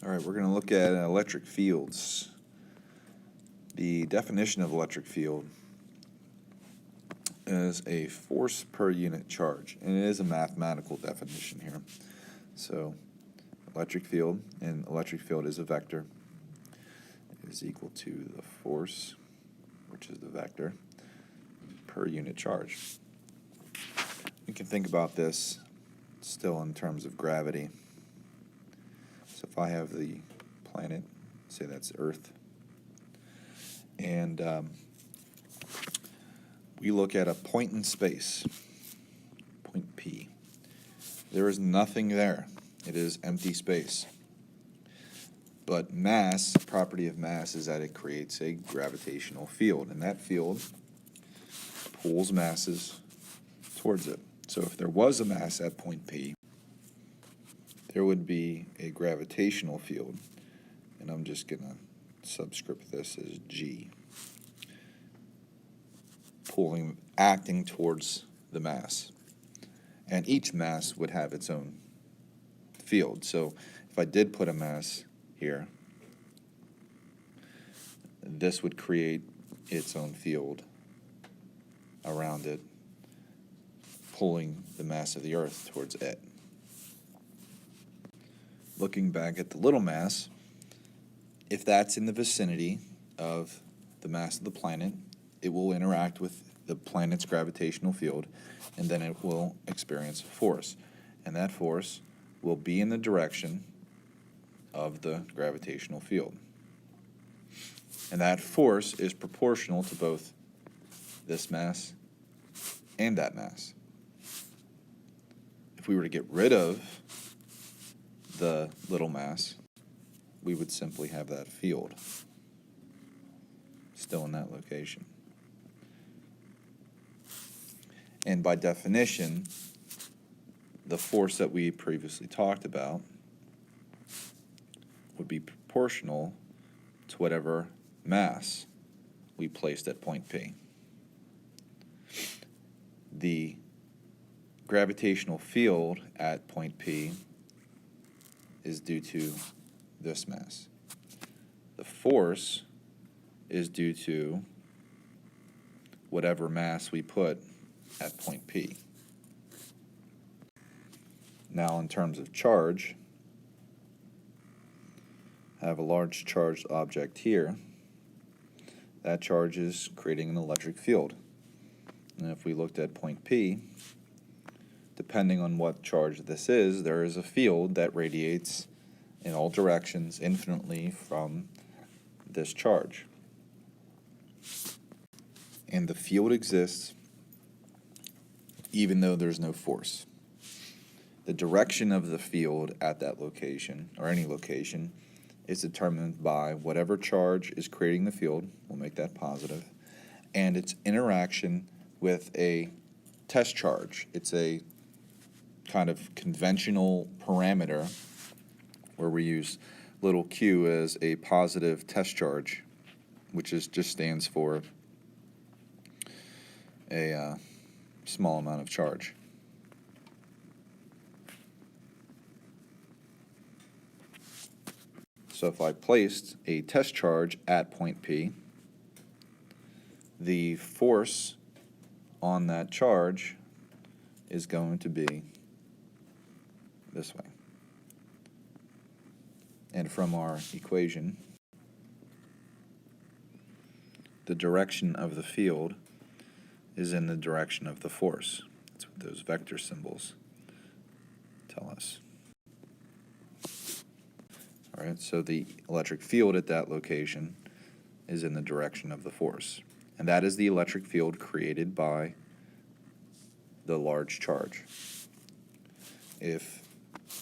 All right, we're going to look at electric fields. The definition of electric field is a force per unit charge, and it is a mathematical definition here. So electric field, and electric field is a vector, is equal to the force, which is the vector, per unit charge. We can think about this still in terms of gravity. So if I have the planet, say that's Earth, and we look at a point in space, point P. There is nothing there. It is empty space. But mass, property of mass, is that it creates a gravitational field, and that field pulls masses towards it. So if there was a mass at point P, there would be a gravitational field, and I'm just going to subscript this as G, acting towards the mass. And each mass would have its own field. So if I did put a mass here, this would create its own field around it, pulling the mass of the Earth towards it. Looking back at the little mass, if that's in the vicinity of the mass of the planet, it will interact with the planet's gravitational field, and then it will experience force. And that force will be in the direction of the gravitational field. And that force is proportional to both this mass and that mass. If we were to get rid of the little mass, we would simply have that field still in that location. And by definition, the force that we previously talked about would be proportional to whatever mass we placed at point P. The gravitational field at point P is due to this mass. The force is due to whatever mass we put at point P. Now, in terms of charge, I have a large charged object here. That charge is creating an electric field. And if we looked at point P, depending on what charge this is, there is a field that radiates in all directions infinitely from this charge. And the field exists even though there's no force. The direction of the field at that location, or any location, is determined by whatever charge is creating the field, we'll make that positive, and its interaction with a test charge. It's a kind of conventional parameter where we use little q as a positive test charge, which just stands for a small amount of charge. So if I placed a test charge at point P, the force on that charge is going to be this way. And from our equation, the direction of the field is in the direction of the force. That's what those vector symbols tell us. All right, so the electric field at that location is in the direction of the force. And that is the electric field created by the large charge. If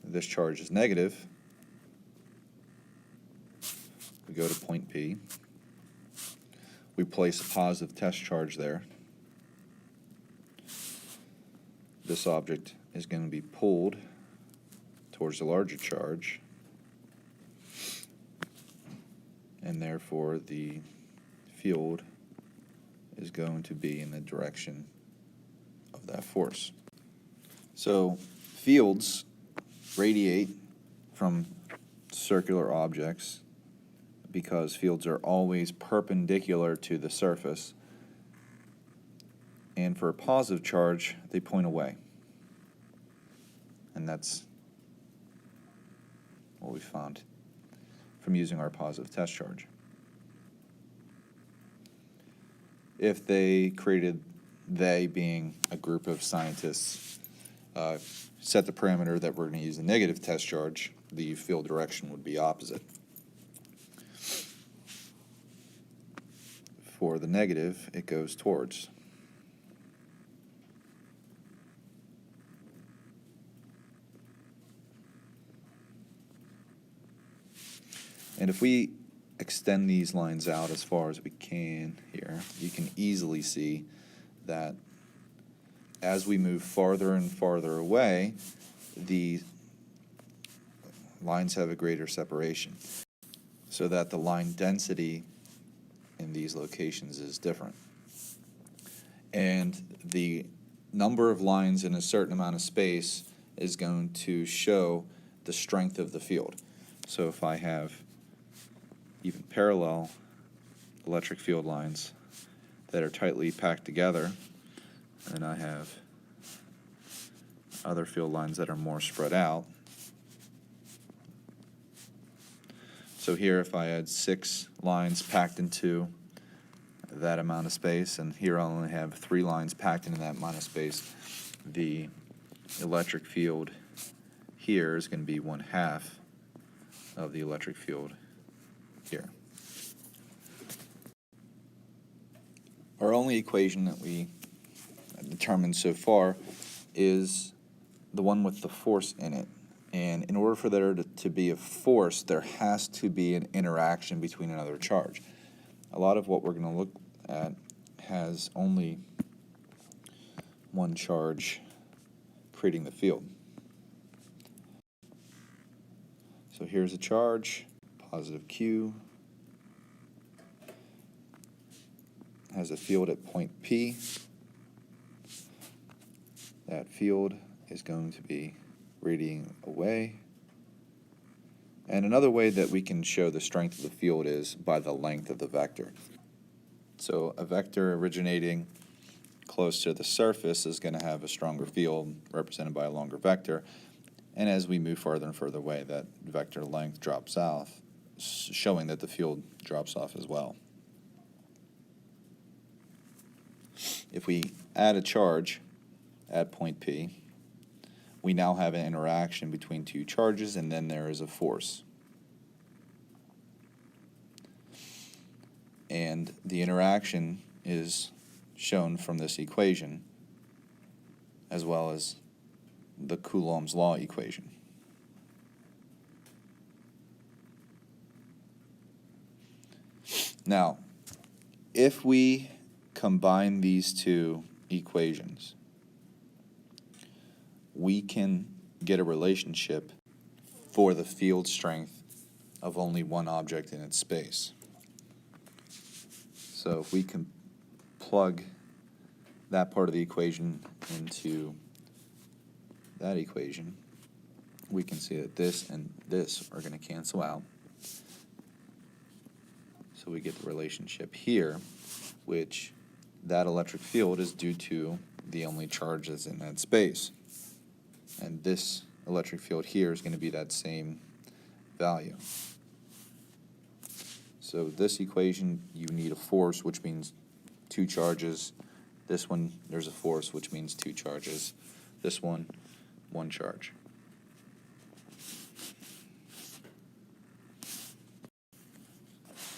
this charge is negative, we go to point P, we place a positive test charge there. This object is going to be pulled towards the larger charge, and therefore the field is going to be in the direction of that force. So fields radiate from circular objects because fields are always perpendicular to the surface, and for a positive charge, they point away. And that's what we found from using our positive test charge. If they created, they being a group of scientists, set the parameter that we're going to use the negative test charge, the field direction would be opposite. For the negative, it goes towards. And if we extend these lines out as far as we can here, you can easily see that as we move farther and farther away, the lines have a greater separation, so that the line density in these locations is different. And the number of lines in a certain amount of space is going to show the strength of the field. So if I have even parallel electric field lines that are tightly packed together, and I have other field lines that are more spread out. So here, if I had 6 lines packed into that amount of space, and here I only have 3 lines packed into that amount of space, the electric field here is going to be 1/2 of the electric field here. Our only equation that we determined so far is the one with the force in it. And in order for there to be a force, there has to be an interaction between another charge. A lot of what we're going to look at has only one charge creating the field. So here's a charge, positive Q, has a field at point P. That field is going to be radiating away. And another way that we can show the strength of the field is by the length of the vector. So a vector originating close to the surface is going to have a stronger field represented by a longer vector. And as we move farther and further away, that vector length drops off, showing that the field drops off as well. If we add a charge at point P, we now have an interaction between 2 charges, and then there is a force. And the interaction is shown from this equation, as well as the Coulomb's law equation. Now, if we combine these 2 equations, we can get a relationship for the field strength of only one object in its space. So if we can plug that part of the equation into that equation, we can see that this and this are going to cancel out. So we get the relationship here, which that electric field is due to the only charge that's in that space. And this electric field here is going to be that same value. So this equation, you need a force, which means 2 charges. This one, there's a force, which means 2 charges. This one, 1 charge.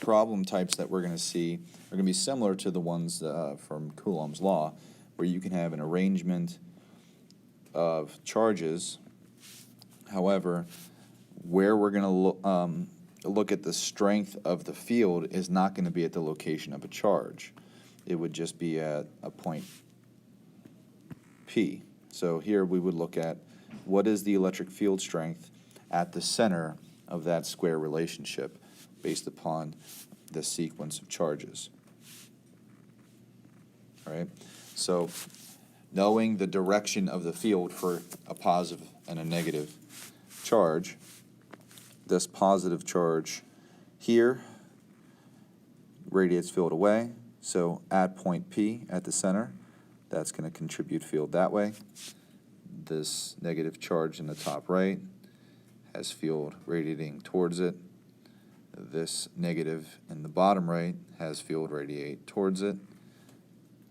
Problem types that we're going to see are going to be similar to the ones from Coulomb's law, where you can have an arrangement of charges. However, where we're going to look at the strength of the field is not going to be at the location of a charge. It would just be at a point P. So here we would look at what is the electric field strength at the center of that square relationship based upon the sequence of charges. All right? So knowing the direction of the field for a positive and a negative charge, this positive charge here radiates field away. So at point P at the center, that's going to contribute field that way. This negative charge in the top right has field radiating towards it. This negative in the bottom right has field radiate towards it.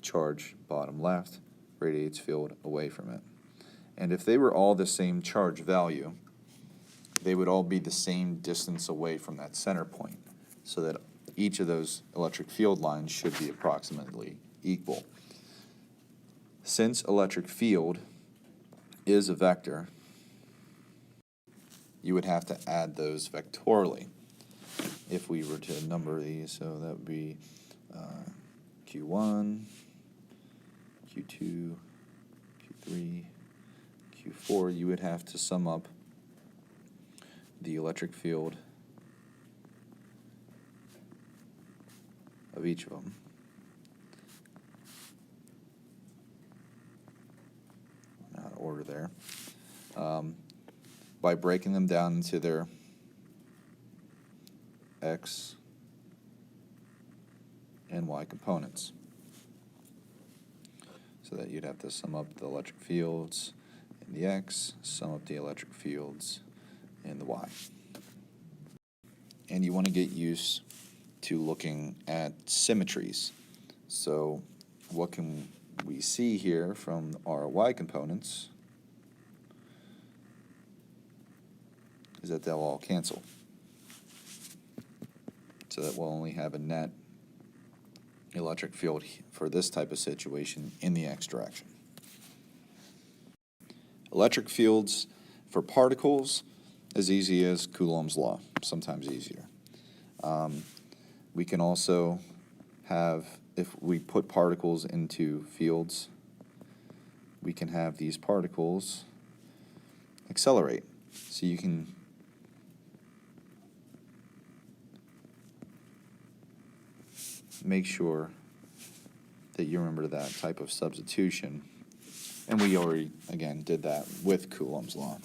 Charge bottom left radiates field away from it. And if they were all the same charge value, they would all be the same distance away from that center point, so that each of those electric field lines should be approximately equal. Since electric field is a vector, you would have to add those vectorially if we were to number these. So that would be Q1, Q2, Q3, Q4. You would have to sum up the electric field of each of them. Out of order there. By breaking them down into their X and Y components. So that you'd have to sum up the electric fields in the X, sum up the electric fields in the Y. And you want to get used to looking at symmetries. So what can we see here from our Y components is that they'll all cancel. So that we'll only have a net electric field for this type of situation in the X direction. Electric fields for particles as easy as Coulomb's law, sometimes easier. We can also have, if we put particles into fields, we can have these particles accelerate. So you can make sure that you remember that type of substitution. And we already, again, did that with Coulomb's law.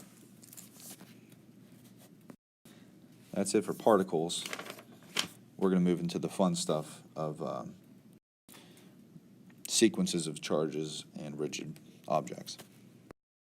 That's it for particles. We're going to move into the fun stuff of sequences of charges and rigid objects.